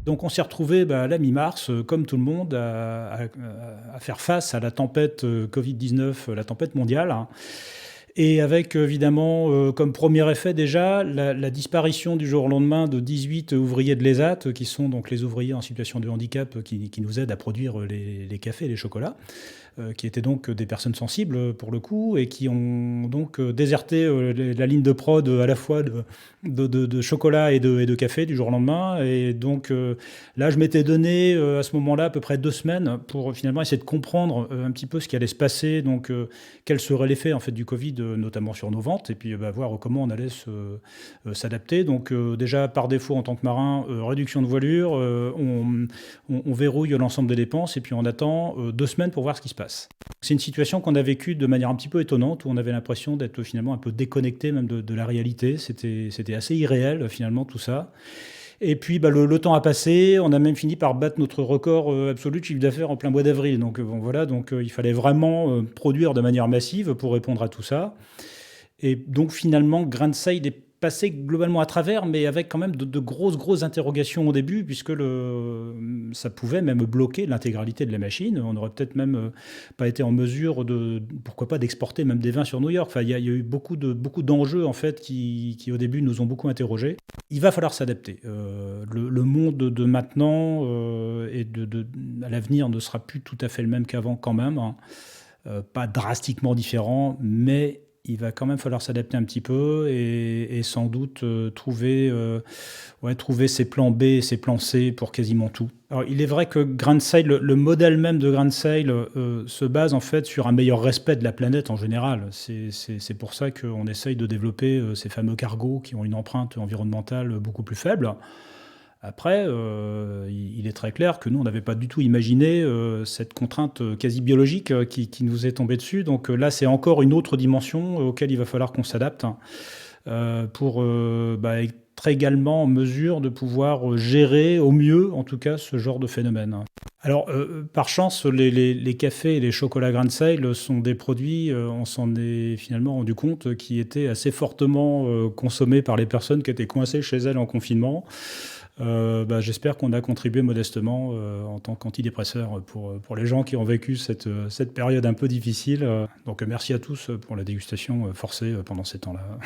Donc on s'est retrouvé à la mi-mars, comme tout le monde, à faire face à la tempête Covid-19, la tempête mondiale, hein. Et avec évidemment comme premier effet déjà la disparition du jour au lendemain de 18 ouvriers de l'ESAT, qui sont donc les ouvriers en situation de handicap qui nous aident à produire les cafés et les chocolats, qui étaient donc des personnes sensibles pour le coup, et qui ont donc déserté la ligne de prod à la fois de chocolat et de café du jour au lendemain. Et donc là, je m'étais donné à ce moment-là à peu près 2 semaines pour finalement essayer de comprendre un petit peu ce qui allait se passer, donc quel serait l'effet en fait du Covid, notamment sur nos ventes, et puis voir comment on allait s'adapter. Donc déjà par défaut en tant que marin, réduction de voilure, on verrouille l'ensemble des dépenses et puis on attend 2 semaines pour voir ce qui se passe. C'est une situation qu'on a vécue de manière un petit peu étonnante, où on avait l'impression d'être finalement un peu déconnecté même de la réalité. C'était assez irréel finalement tout ça. Et puis le temps a passé, on a même fini par battre notre record absolu de chiffre d'affaires en plein mois d'avril. Donc bon voilà, donc il fallait vraiment produire de manière massive pour répondre à tout ça. Et donc finalement, Grain de Sale est passé globalement à travers, mais avec quand même de grosses interrogations au début, puisque ça pouvait même bloquer l'intégralité de la machine. On n'aurait peut-être même pas été en mesure pourquoi pas, d'exporter même des vins sur New York. Enfin, il y a eu beaucoup d'enjeux en fait qui au début nous ont beaucoup interrogés. Il va falloir s'adapter. Le monde de maintenant et à l'avenir ne sera plus tout à fait le même qu'avant quand même, hein. Pas drastiquement différent, mais il va quand même falloir s'adapter un petit peu et sans doute trouver ses plans B et ses plans C pour quasiment tout. Alors, il est vrai que Grain de Sale, le modèle même de Grain de Sale se base en fait sur un meilleur respect de la planète en général. C'est pour ça qu'on essaye de développer ces fameux cargos qui ont une empreinte environnementale beaucoup plus faible. Après, il est très clair que nous, on n'avait pas du tout imaginé cette contrainte quasi biologique qui nous est tombée dessus. Donc là, c'est encore une autre dimension auquel il va falloir qu'on s'adapte, hein, pour être également en mesure de pouvoir gérer au mieux, en tout cas, ce genre de phénomène. Alors, par chance, les cafés et les chocolats Grain de Sale sont des produits, on s'en est finalement rendu compte, qui étaient assez fortement consommés par les personnes qui étaient coincées chez elles en confinement. J'espère qu'on a contribué modestement en tant qu'antidépresseur pour les gens qui ont vécu cette période un peu difficile. Donc merci à tous pour la dégustation forcée pendant ces temps-là.